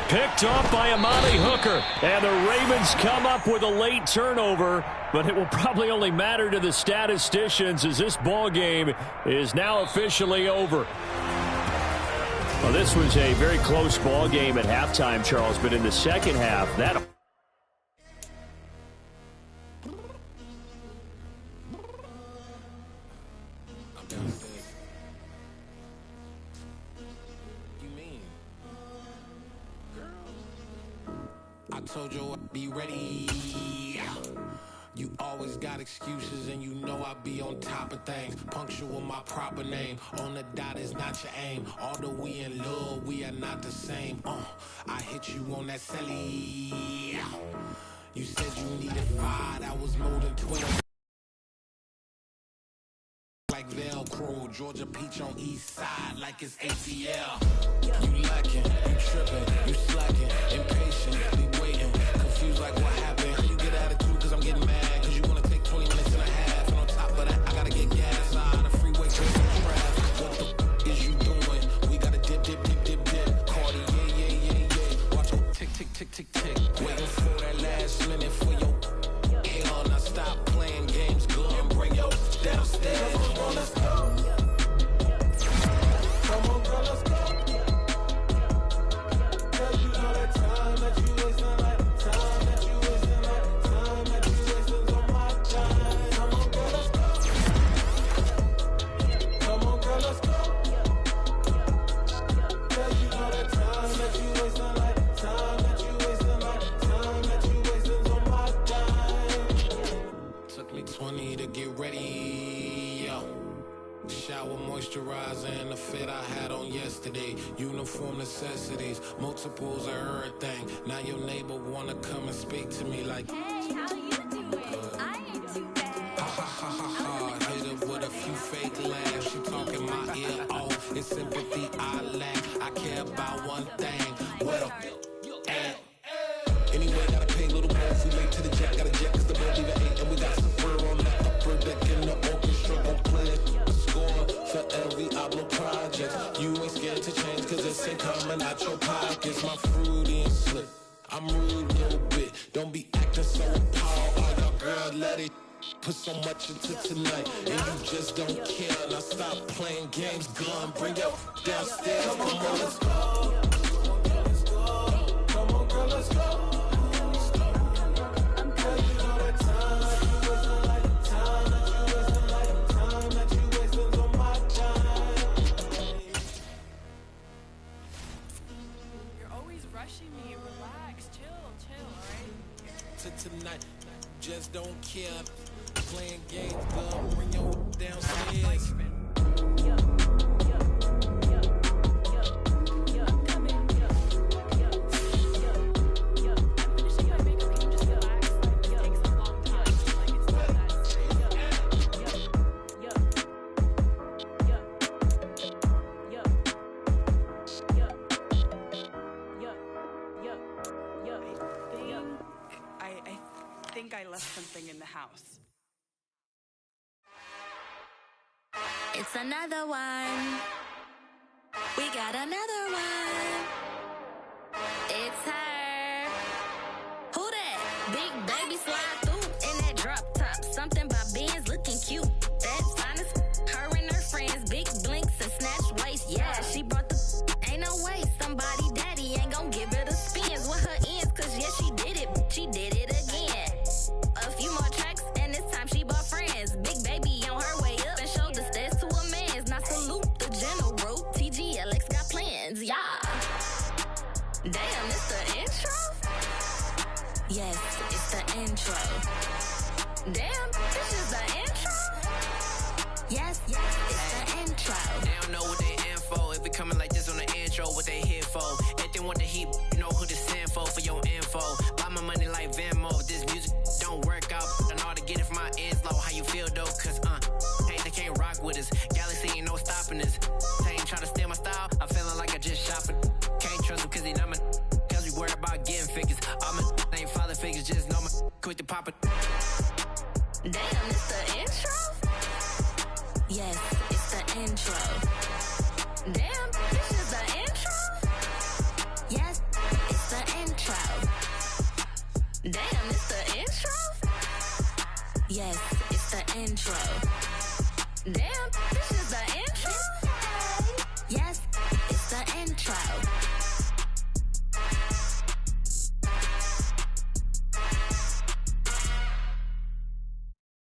Picked off by Amani Hooker. And the Ravens come up with a late turnover, but it will probably only matter to the statisticians as this ball game is now officially over. Well, this was a very close ball game at halftime, Charles, but in the second half, that... I told you I'd be ready. You always got excuses and you know I be on top of things. Punctual my proper name. On the dot is not your aim. Although we in love, we are not the same. I hit you on that celly. You said you needed 5, that was more than 12. Like Velcro, Georgia Peach on east side like it's ATL. You lacking, you tripping, you slacking, impatient, be waiting, confused like what happened. You get attitude cause I'm getting mad, cause you wanna take 20 minutes and a half. And on top of that, I gotta get gas out of the freeway, cause I'm trapped. What the is you doing? We gotta dip, dip, dip, dip, dip. Cardi, yeah. Watch your tick, tick, tick, tick, tick. Waiting for that last minute for your hell. Now stop playing games, good and bring your downstairs. Let's go. Come on, girl, let's go. Girl, you know that time that you wasting, like time that you wasting, like time that you wasting on my time. Come on, girl, let's go. Come on, girl, let's go. Girl, you know that time that you wasting, like time that you wasting, like time that you wasting on my time. Took me 20 to get ready, yo. Shower moisturizer and the fit I had on yesterday. Uniform necessities, multiples of everything. Now your neighbor wanna come and speak to me like, hey, how you doing? I ain't too bad. Ha ha ha ha ha. Hit her with a few fake laughs. She talking my ear off. It's sympathy I lack. I care about one thing. Well, anyway, gotta pay a little more if we late to the jet. Gotta jet cause the boat even ate. And we got some fur on the upper deck in the orchestra. Gon' play it. For every Ablo project, you ain't scared to change cause it's ain't coming out your pockets. My fruity and slip, I'm rude a little bit. Don't be acting so appalled. Oh, y'all girl, let it put so much into tonight. And you just don't care. Now stop playing games, gun, bring your downstairs. Come on, girl, let's go. Come on, girl, let's go. Tonight, just don't care. Playing games, girl, bring your downstairs. I left something in the house. It's another one. We got another one. It's her. Who that? Big baby slide through in that drop top. Something by Benz looking cute. That's honest. Her and her friends, big blinks and snatch waist. Yeah, she brought the. Ain't no way somebody daddy ain't gon' give her the spins with her ends. Cause yeah, she did it. She did it again. A few more tracks and this time she bought friends. Big baby on her way up and showed the stairs to a man's. Now salute the general. TGLX got plans, yeah. Damn, it's the intro? Yes, it's the intro. Damn, this is the intro? Yes, it's the intro. They don't know what they in for. If we coming like this on the intro, what they here for? If they want the heat, you know who to send for your info. Buy my money like Venmo. This music don't work out. I know how to get it from my ends low. How you feel though? Cause hey, they can't rock with us. Galaxy ain't no stopping us. They ain't trying to steal my style. I'm feeling like I just shot for. Can't trust him cause he not my. Cause we worried about getting figures. All my ain't father figures. Just know my quit the pop it. Damn, it's the intro? Yes, it's the intro. Damn, this is the intro? Yes, it's the intro. Damn, it's the intro? Yes, it's the intro. Damn, this is the intro? Yes, it's the intro.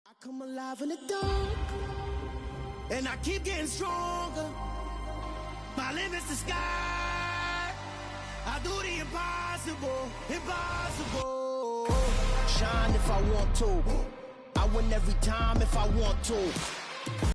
I come alive in the dark, and I keep getting stronger. My limit's the sky. I do the impossible, impossible. Shine if I want to. I win every time if I want to.